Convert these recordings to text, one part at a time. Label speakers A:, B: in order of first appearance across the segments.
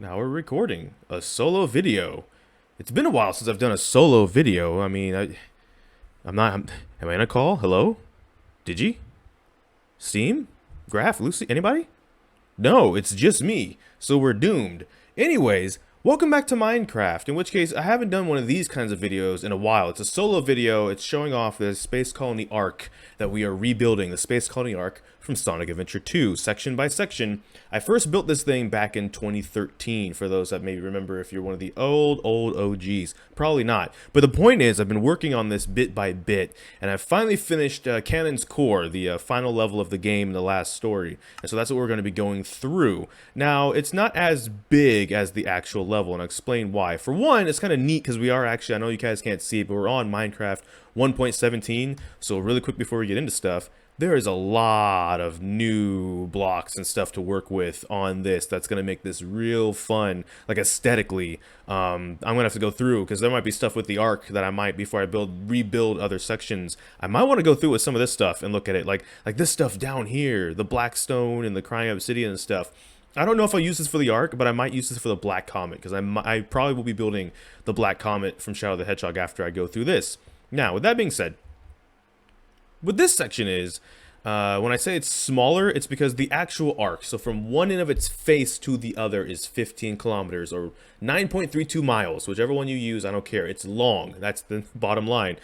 A: Now we're recording a solo video. It's been a while since I've done a solo video. I mean, am I in a call? Hello? Digi? Steam? Graph? Lucy? Anybody? No, it's just me. So we're doomed. Anyways, welcome back to Minecraft, in which case I haven't done one of these kinds of videos in a while. It's a solo video. It's showing off the space colony ARK that we are rebuilding, the space colony ARK from Sonic Adventure 2, section by section. I first built this thing back in 2013, for those that maybe remember if you're one of the old OGs. Probably not. But the point is, I've been working on this bit by bit, and I've finally finished Cannon's Core, the final level of the game in the last story. And so that's what we're going to be going through. Now, it's not as big as the actual level, and I'll explain why. For one, it's kind of neat because we are actually, I know you guys can't see it, but we're on Minecraft 1.17. So really quick before we get into stuff, there is a lot of new blocks and stuff to work with on this that's going to make this real fun, like aesthetically. I'm going to have to go through because there might be stuff with the ARK that I might, before I rebuild other sections, I might want to go through with some of this stuff and look at it, like this stuff down here, the black stone and the crying obsidian and stuff. I don't know if I'll use this for the ARK, but I might use this for the Black Comet, because I probably will be building the Black Comet from Shadow the Hedgehog after I go through this. Now, with that being said, what this section is, when I say it's smaller, it's because the actual ARK, so from one end of its face to the other, is 15 kilometers, or 9.32 miles, whichever one you use, I don't care. It's long. That's the bottom line.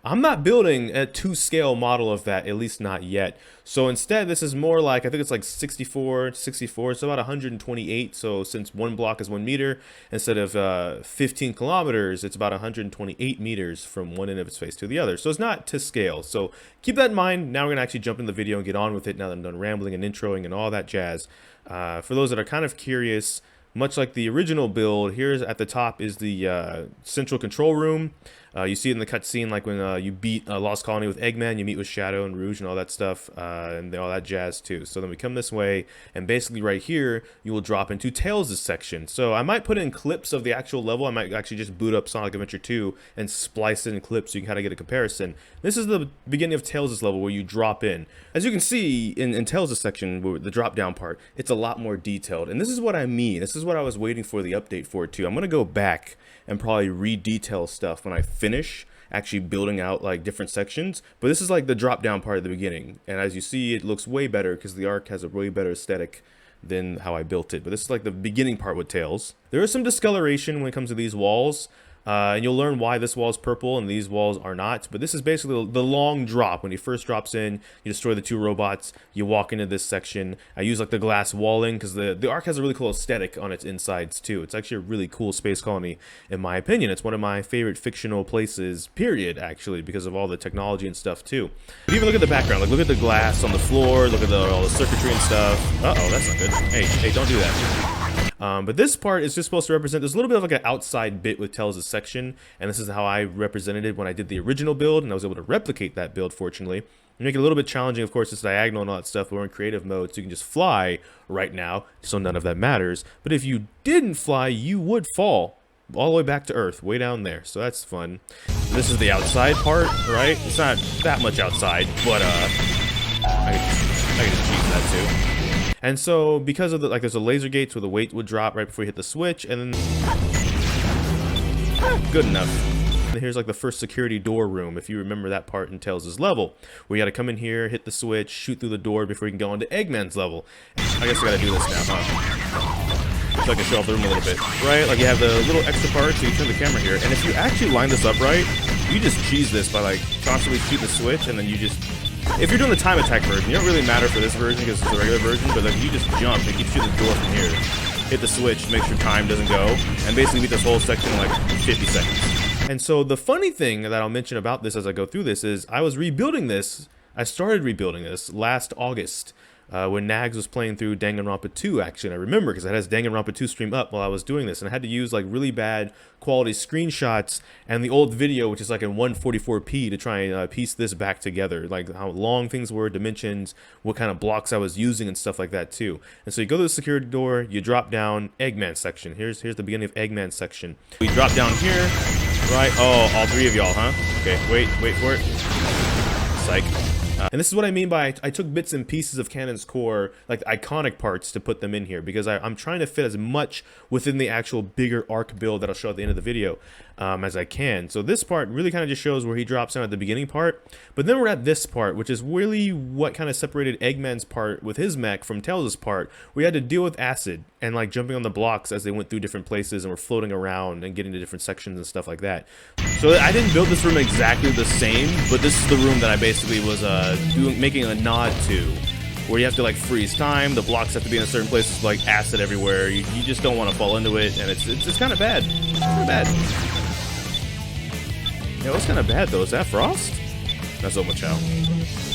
A: I'm not building a 2-scale model of that, at least not yet. So instead, this is more like, I think it's like 64, it's about 128. So since one block is 1 meter, instead of 15 kilometers, it's about 128 meters from one end of its face to the other. So it's not to scale. So keep that in mind. Now we're going to actually jump in the video and get on with it now that I'm done rambling and introing and all that jazz. For those that are kind of curious, much like the original build, here's at the top is the central control room. You see it in the cutscene, like when you beat Lost Colony with Eggman, you meet with Shadow and Rouge and all that stuff, and all that jazz too. So then we come this way, and basically right here, you will drop into Tails' section. So I might put in clips of the actual level. I might actually just boot up Sonic Adventure 2 and splice it in clips so you can kind of get a comparison. This is the beginning of Tails' level where you drop in. As you can see in Tails' section, the drop down part, it's a lot more detailed. And this is what I mean. This is what I was waiting for the update for too. I'm going to go back and probably re-detail stuff when I finish actually building out like different sections, but this is like the drop down part at the beginning, and as you see, it looks way better because the ARK has a way better aesthetic than how I built it. But this is like the beginning part with Tails. There is some discoloration when it comes to these walls, and you'll learn why this wall is purple and these walls are not. But this is basically the long drop. When he first drops in, you destroy the 2 robots, you walk into this section. I use like the glass walling because the ARK has a really cool aesthetic on its insides too. It's actually a really cool space colony in my opinion. It's one of my favorite fictional places, period, actually, because of all the technology and stuff too. But even look at the background, like look at the glass on the floor, look at all the circuitry and stuff. Uh-oh, that's not good. Hey, don't do that. But this part is just supposed to represent, there's a little bit of like an outside bit with Tails' section, and this is how I represented it when I did the original build, and I was able to replicate that build, fortunately. Make it a little bit challenging, of course, it's diagonal and all that stuff, but we're in creative mode, so you can just fly right now, so none of that matters. But if you didn't fly, you would fall all the way back to Earth, way down there, so that's fun. This is the outside part, right? It's not that much outside, but I can just cheese that too. And so, because of the, like, there's a laser gates where the weight would drop right before you hit the switch, and then, good enough. And here's like the first security door room, if you remember that part in Tails' level, where you gotta come in here, hit the switch, shoot through the door before you can go into Eggman's level. I guess I gotta do this now, huh? So I can show off the room a little bit, right? Like you have the little extra part, so you turn the camera here, and if you actually line this up right, you just cheese this by like constantly shoot the switch, and then you just, if you're doing the time attack version, it don't really matter for this version because it's the regular version, but like you just jump and keep shooting the door from here, hit the switch, make sure time doesn't go, and basically beat this whole section in like 50 seconds. And so the funny thing that I'll mention about this as I go through this is I was rebuilding this, I started rebuilding this last August. When Nags was playing through Danganronpa 2, actually, and I remember because it has Danganronpa 2 stream up while I was doing this, and I had to use like really bad quality screenshots and the old video, which is like in 144p, to try and piece this back together, like how long things were, dimensions, what kind of blocks I was using, and stuff like that too. And so you go to the security door, you drop down Eggman section. Here's the beginning of Eggman section. We drop down here, right? Oh, all 3 of y'all, huh? Okay, wait for it. Psych. And this is what I mean by I took bits and pieces of Canon's core, like the iconic parts, to put them in here because I'm trying to fit as much within the actual bigger ARK build that I'll show at the end of the video as I can. So this part really kind of just shows where he drops down at the beginning part, but then we're at this part, which is really what kind of separated Eggman's part with his mech from Tails' part, where he had to deal with acid and like jumping on the blocks as they went through different places and were floating around and getting to different sections and stuff like that. So I didn't build this room exactly the same, but this is the room that I basically was making a nod to, where you have to like freeze time, the blocks have to be in a certain place, it's like acid everywhere, you just don't want to fall into it, and it's kind of bad. It's kind of bad. Yeah, what's kind of bad though? Is that Frost? Not so much out.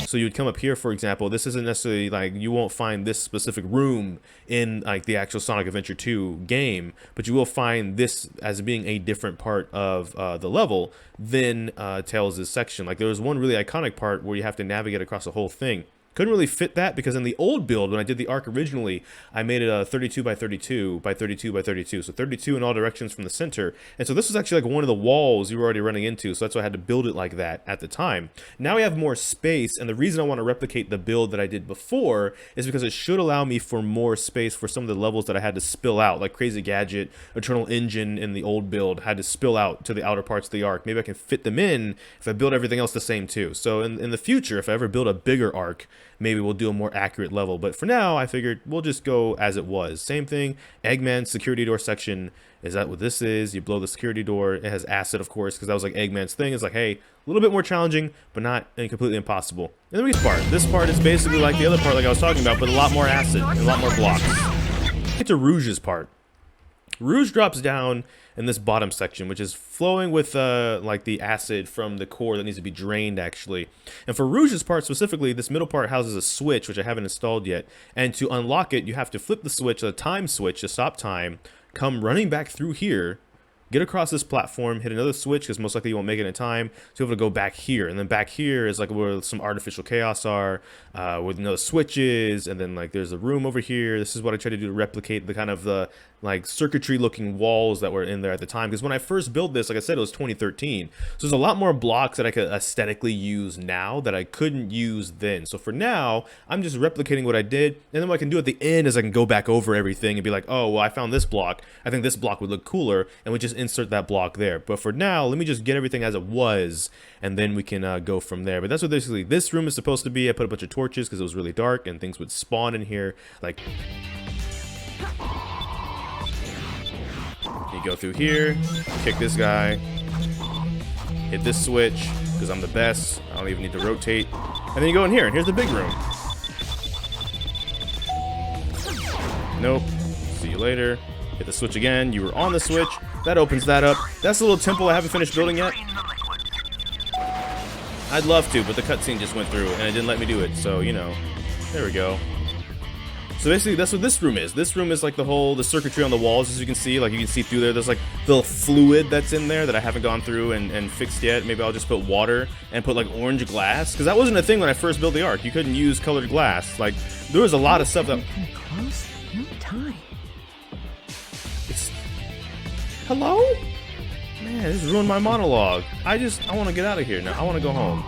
A: So you would come up here, for example. This isn't necessarily like, you won't find this specific room in like the actual Sonic Adventure 2 game, but you will find this as being a different part of the level than Tails' section. Like there was one really iconic part where you have to navigate across the whole thing. Couldn't really fit that because in the old build, when I did the ARK originally, I made it a 32 by 32 by 32 by 32. So 32 in all directions from the center. And so this was actually like one of the walls you were already running into. So that's why I had to build it like that at the time. Now we have more space. And the reason I want to replicate the build that I did before is because it should allow me for more space for some of the levels that I had to spill out. Like Crazy Gadget, Eternal Engine in the old build had to spill out to the outer parts of the ARK. Maybe I can fit them in if I build everything else the same too. So in the future, if I ever build a bigger ARK, maybe we'll do a more accurate level. But for now, I figured we'll just go as it was. Same thing, Eggman security door section. Is that what this is? You blow the security door. It has acid, of course, because that was like Eggman's thing. It's like, hey, a little bit more challenging, but not completely impossible. And then we get part. This part is basically like the other part like I was talking about, but a lot more acid and a lot more blocks. Get to Rouge's part. Rouge drops down in this bottom section, which is flowing with like the acid from the core that needs to be drained actually. And for Rouge's part specifically, this middle part houses a switch, which I haven't installed yet. And to unlock it, you have to flip the switch, the time switch to stop time, come running back through here, get across this platform, hit another switch because most likely you won't make it in time, so you're able to go back here. And then back here is like where some artificial chaos are, with no switches, and then like there's a room over here. This is what I tried to do to replicate the kind of the like circuitry looking walls that were in there at the time, because when I first built this, like I said, it was 2013, so there's a lot more blocks that I could aesthetically use now that I couldn't use then. So for now, I'm just replicating what I did, and then what I can do at the end is I can go back over everything and be like, oh well, I found this block, I think this block would look cooler, and we just insert that block there. But for now, let me just get everything as it was, and then we can go from there. But that's what basically this room is supposed to be. I put a bunch of torches because it was really dark and things would spawn in here. Like, you go through here, kick this guy, hit this switch because I'm the best, I don't even need to rotate, and then you go in here, and here's the big room. Nope, see you later. Hit the switch again, you were on the switch, that opens that up. That's a little temple I haven't finished building yet. I'd love to, but the cutscene just went through and it didn't let me do it, so you know, there we go. So basically that's what this room is. This room is like the circuitry on the walls, as you can see. Like you can see through there, there's like the fluid that's in there that I haven't gone through and fixed yet. Maybe I'll just put water and put like orange glass, because that wasn't a thing when I first built the ARK. You couldn't use colored glass. Like there was a lot of stuff that...
B: No time.
A: Hello? Man, this ruined my monologue. I want to get out of here now. I want to go home.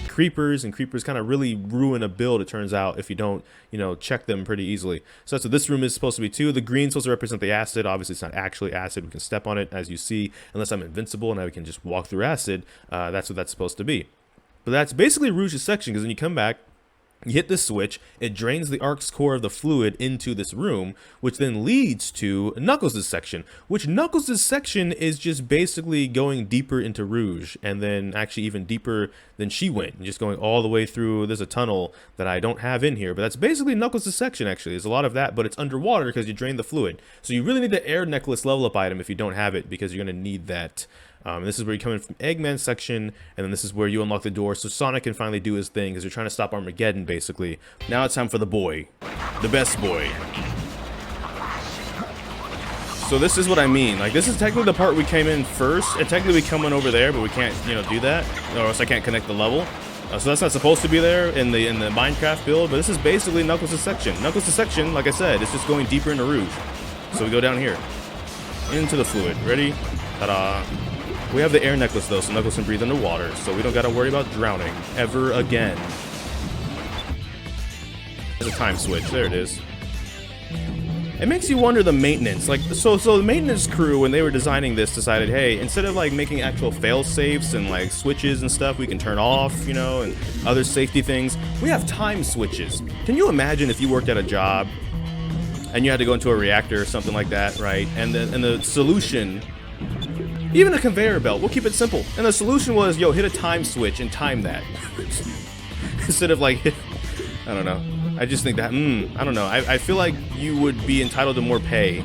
A: Creepers kind of really ruin a build, it turns out, if you don't, you know, check them pretty easily. So that's what this room is supposed to be too. The green's supposed to represent the acid. Obviously it's not actually acid. We can step on it, as you see, unless I'm invincible and I can just walk through acid. That's what that's supposed to be. But that's basically Rouge's section, because when you come back, you hit this switch, it drains the ARK's core of the fluid into this room, which then leads to Knuckles' section, which Knuckles' section is just basically going deeper into Rouge, and then actually even deeper than she went, and just going all the way through. There's a tunnel that I don't have in here, but that's basically Knuckles' section actually. There's a lot of that, but it's underwater because you drain the fluid. So you really need the air necklace level up item if you don't have it, because you're going to need that. This is where you come in from Eggman's section, and then this is where you unlock the door so Sonic can finally do his thing, because you're trying to stop Armageddon, basically. Now it's time for the boy. The best boy. So this is what I mean. Like, this is technically the part we came in first, and technically we come in over there, but we can't, you know, do that, or else I can't connect the level. So that's not supposed to be there in the Minecraft build, but this is basically Knuckles' section. Knuckles' section, like I said, it's just going deeper into Rouge. So we go down here. Into the fluid. Ready? Ta-da. We have the air necklace though, so Knuckles can breathe underwater, so we don't gotta worry about drowning ever again. There's a time switch. There it is. It makes you wonder the maintenance. Like, so the maintenance crew, when they were designing this, decided, hey, instead of like making actual fail safes and like switches and stuff we can turn off, you know, and other safety things, we have time switches. Can you imagine if you worked at a job and you had to go into a reactor or something like that, right? And the solution, even a conveyor belt, we'll keep it simple. And the solution was, yo, hit a time switch and time that. Instead of like, I don't know. I just think that, I don't know. I feel like you would be entitled to more pay.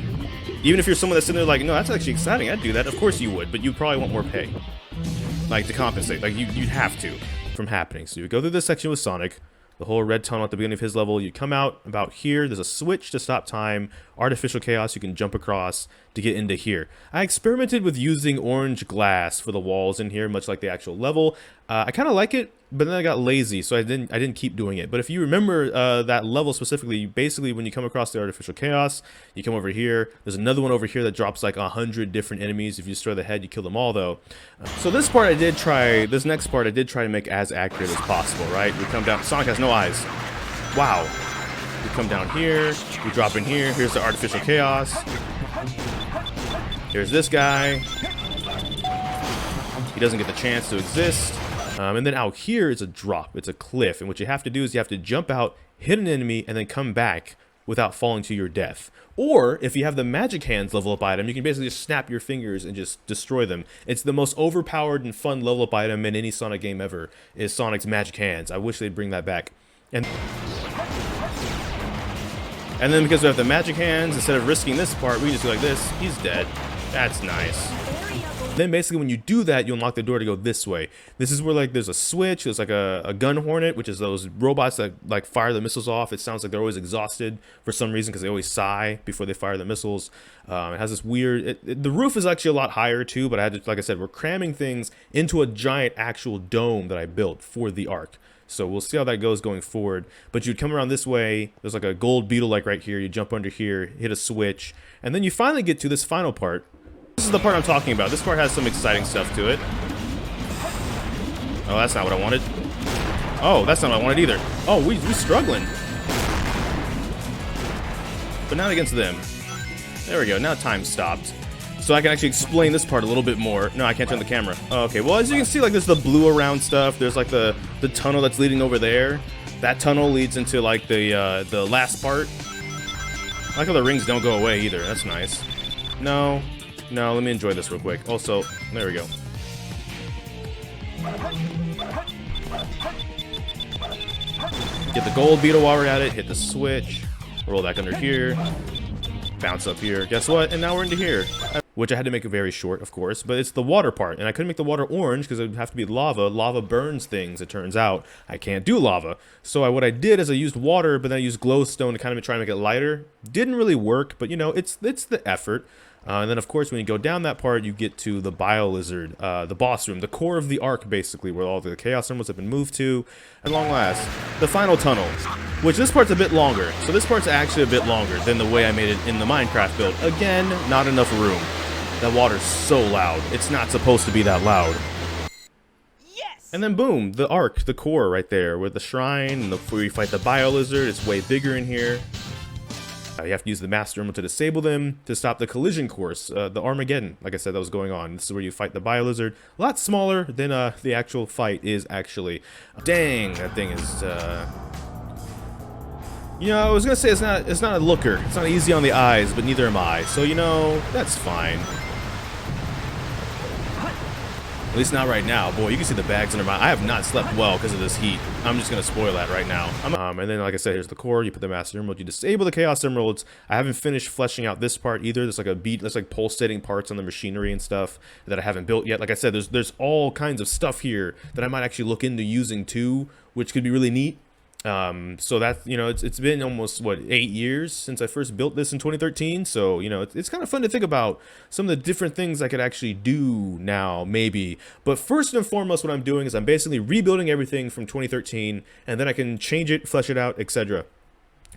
A: Even if you're someone that's sitting there like, no, that's actually exciting. I'd do that. Of course you would, but you probably want more pay. Like, to compensate. Like, you'd have to from happening. So you would go through this section with Sonic, the whole red tunnel at the beginning of his level. You come out about here. There's a switch to stop time. Artificial chaos you can jump across to get into here. I experimented with using orange glass for the walls in here, much like the actual level. I kind of like it, but then I got lazy, so I didn't keep doing it. But if you remember that level specifically, basically when you come across the artificial chaos, you come over here. There's another one over here that drops like 100 different enemies. If you destroy the head, you kill them all though. So this part this next part I did try to make as accurate as possible, right? We come down, Sonic has no eyes. Wow. We come down here, we drop in here, here's the artificial chaos. Here's this guy. He doesn't get the chance to exist. And then out here is a drop. It's a cliff. And what you have to do is you have to jump out, hit an enemy, and then come back without falling to your death. Or if you have the magic hands level up item, you can basically just snap your fingers and just destroy them. It's the most overpowered and fun level up item in any Sonic game ever, is Sonic's magic hands. I wish they'd bring that back. And then because we have the magic hands, instead of risking this part, we just go like this. He's dead. That's nice. Then basically when you do that, you unlock the door to go this way. This is where like there's a switch. There's like a gun hornet, which is those robots that like fire the missiles off. It sounds like they're always exhausted for some reason because they always sigh before they fire the missiles. It has this weird, the roof is actually a lot higher too, but I had to, like I said, we're cramming things into a giant actual dome that I built for the ARK. So we'll see how that goes going forward. But you'd come around this way. There's like a gold beetle like right here. You jump under here, hit a switch, and then you finally get to this final part. This is the part I'm talking about. This part has some exciting stuff to it. Oh, that's not what I wanted. Oh, that's not what I wanted either. Oh, we're struggling. But not against them. There we go. Now time stopped. So I can actually explain this part a little bit more. No, I can't turn the camera. Oh, okay, well, as you can see, like, there's the blue around stuff. There's, like, the tunnel that's leading over there. That tunnel leads into, like, the last part. I like how the rings don't go away either. That's nice. No, let me enjoy this real quick. Also, there we go. Get the gold beetle while we're at it. Hit the switch. Roll back under here. Bounce up here. Guess what? And now we're into here. Which I had to make it very short, of course, but it's the water part. And I couldn't make the water orange because it would have to be lava. Lava burns things, it turns out. I can't do lava. So what I did is I used water, but then I used glowstone to kind of try and make it lighter. Didn't really work, but you know, it's the effort. And then, of course, when you go down that part, you get to the Biolizard, the boss room, the core of the ARK, basically, where all the Chaos Emeralds have been moved to. At long last, the final tunnel, which this part's a bit longer. So this part's actually a bit longer than the way I made it in the Minecraft build. Again, not enough room. That water's so loud. It's not supposed to be that loud. Yes! And then boom, the ARK, the core right there, with the shrine, and where you fight the Biolizard. It's way bigger in here. You have to use the Master Emerald to disable them to stop the collision course, the Armageddon, like I said, that was going on. This is where you fight the Biolizard. A lot smaller than the actual fight is actually. Dang, that thing is, you know, I was gonna say it's not a looker. It's not easy on the eyes, but neither am I. So, you know, that's fine. At least not right now. Boy, you can see the bags under my... I have not slept well because of this heat. I'm just going to spoil that right now. And then, like I said, here's the core. You put the Master Emerald. You disable the Chaos Emeralds. I haven't finished fleshing out this part either. There's like there's like pulsating parts on the machinery and stuff that I haven't built yet. Like I said, there's all kinds of stuff here that I might actually look into using too, which could be really neat. So that, you know, it's been almost, what, 8 years since I first built this in 2013. So, you know, it's kind of fun to think about some of the different things I could actually do now, maybe. But first and foremost, what I'm doing is I'm basically rebuilding everything from 2013, and then I can change it, flesh it out, etc.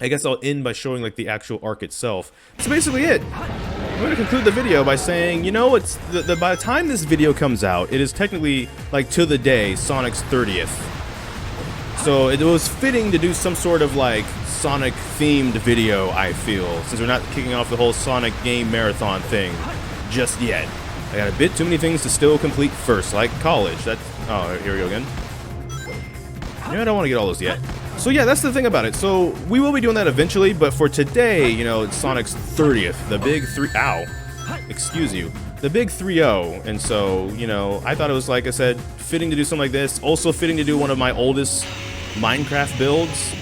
A: I guess I'll end by showing, like, the actual ARK itself. That's basically it. I'm going to conclude the video by saying, you know, it's by the time this video comes out, it is technically, like, to the day, Sonic's 30th. So it was fitting to do some sort of like Sonic themed video, I feel, since we're not kicking off the whole Sonic game marathon thing just yet. I got a bit too many things to still complete first, like college. That's, oh, here we go again. Yeah, I don't want to get all those yet. So yeah, that's the thing about it. So we will be doing that eventually, but for today, you know, it's Sonic's 30th, the big excuse you, the big 3-0. And so, you know, I thought it was, like I said, fitting to do something like this. Also fitting to do one of my oldest Minecraft builds,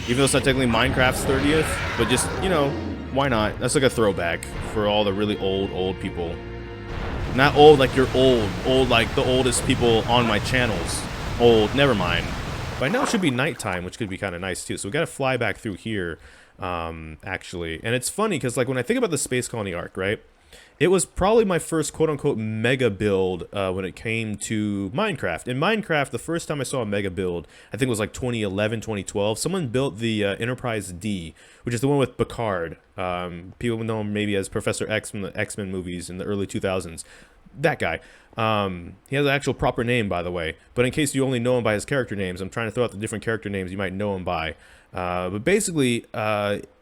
A: even though it's not technically Minecraft's 30th, but just, you know, why not? That's like a throwback for all the really old people. Not old like you're old like the oldest people on my channels. Old, never mind. By now it should be nighttime, which could be kind of nice too. So we got to fly back through here, actually. And it's funny because, like, when I think about the Space Colony Arc, right? It was probably my first quote-unquote mega build when it came to Minecraft. In Minecraft, the first time I saw a mega build, I think it was like 2011, 2012. Someone built the Enterprise D, which is the one with Picard. People know him maybe as Professor X from the X-Men movies in the early 2000s. That guy. He has an actual proper name, by the way. But in case you only know him by his character names, I'm trying to throw out the different character names you might know him by. But basically,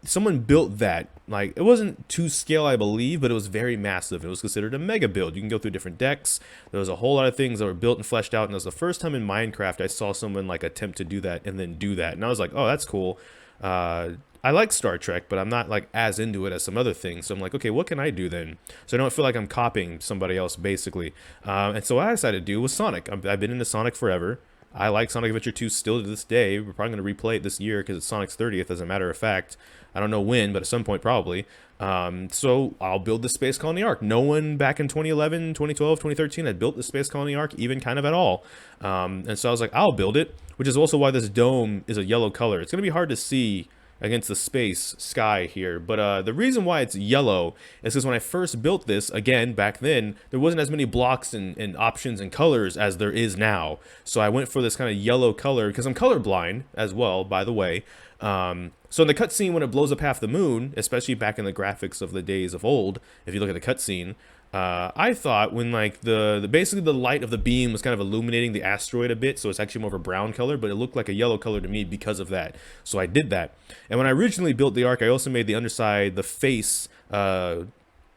A: someone built that. Like, it wasn't to scale, I believe, but it was very massive. It was considered a mega build. You can go through different decks. There was a whole lot of things that were built and fleshed out. And it was the first time in Minecraft I saw someone, like, attempt to do that and then do that. And I was like, oh, that's cool. I like Star Trek, but I'm not, like, as into it as some other things. So I'm like, okay, what can I do then? So I don't feel like I'm copying somebody else, basically. And so what I decided to do was Sonic. I've been into Sonic forever. I like Sonic Adventure 2 still to this day. We're probably going to replay it this year because it's Sonic's 30th, as a matter of fact. I don't know when, but at some point probably. So I'll build the Space Colony Arc. No one back in 2011, 2012, 2013 had built the Space Colony Arc even kind of at all. And so I was like, I'll build it, which is also why this dome is a yellow color. It's going to be hard to see against the space sky here, but the reason why it's yellow is because when I first built this, again back then, there wasn't as many blocks and options and colors as there is now. So I went for this kind of yellow color because I'm colorblind as well, by the way. So in the cutscene, when it blows up half the moon, especially back in the graphics of the days of old, if you look at the cutscene, I thought when, like, basically the light of the beam was kind of illuminating the asteroid a bit, so it's actually more of a brown color, but it looked like a yellow color to me because of that. So I did that. And when I originally built the Ark, I also made the underside, the face,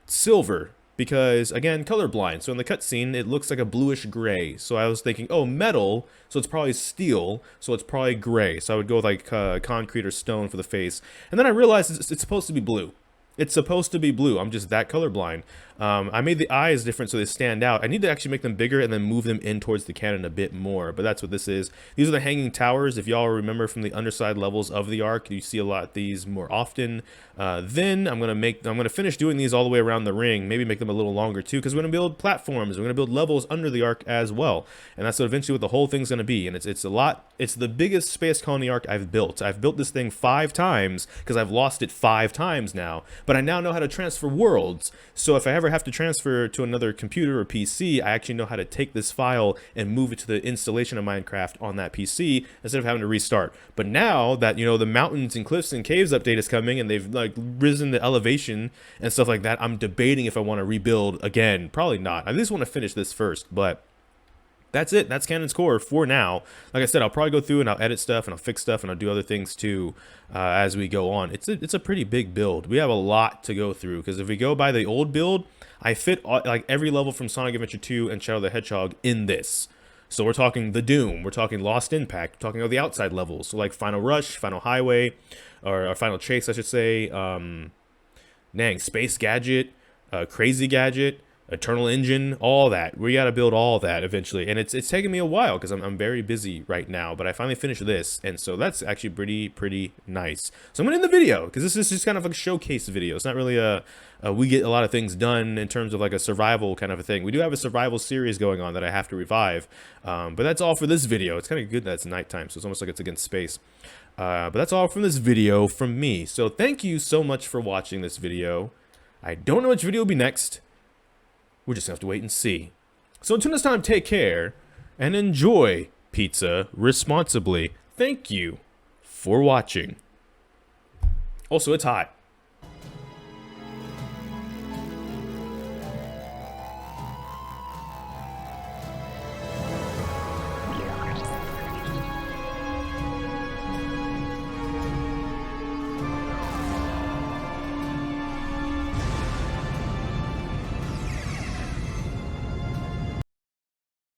A: silver, because, again, colorblind. So in the cutscene, it looks like a bluish gray. So I was thinking, oh, metal, so it's probably steel, so it's probably gray. So I would go with, like, concrete or stone for the face. And then I realized it's supposed to be blue. It's supposed to be blue. I'm just that colorblind. I made the eyes different so they stand out. I need to actually make them bigger and then move them in towards the cannon a bit more, but that's what this is. These are the hanging towers. If y'all remember from the underside levels of the Ark, you see a lot of these more often. Then I'm gonna finish doing these all the way around the ring, maybe make them a little longer too, because we're gonna build platforms, we're gonna build levels under the Ark as well. And that's what eventually what the whole thing's gonna be. And it's a lot. It's the biggest Space Colony Ark I've built. I've built this thing 5 times because I've lost it 5 times now, but I now know how to transfer worlds. So if I ever have to transfer to another computer or PC, I actually know how to take this file and move it to the installation of Minecraft on that PC instead of having to restart. But now that, you know, the mountains and cliffs and caves update is coming and they've, like, risen the elevation and stuff like that, I'm debating if I want to rebuild again. Probably not. I just want to finish this first, but that's it. That's Canon's Core for now. Like I said, I'll probably go through and I'll edit stuff and I'll fix stuff and I'll do other things too as we go on. It's a pretty big build. We have a lot to go through because if we go by the old build, I fit like every level from Sonic Adventure 2 and Shadow the Hedgehog in this. So we're talking the Doom, we're talking Lost Impact, we're talking all the outside levels. So like Final Rush, Final Highway, or Final Chase, I should say. Space Gadget, Crazy Gadget, Eternal Engine, all that. We got to build all that eventually. And it's taken me a while because I'm very busy right now, but I finally finished this. And so that's actually pretty nice. So I'm going to end the video because this is just kind of like a showcase video. It's not really we get a lot of things done in terms of like a survival kind of a thing. We do have a survival series going on that I have to revive. But that's all for this video. It's kind of good that it's nighttime, so it's almost like it's against space. But that's all from this video from me. So thank you so much for watching this video. I don't know which video will be next. We'll just have to wait and see. So until next time, take care and enjoy pizza responsibly. Thank you for watching. Also, it's hot.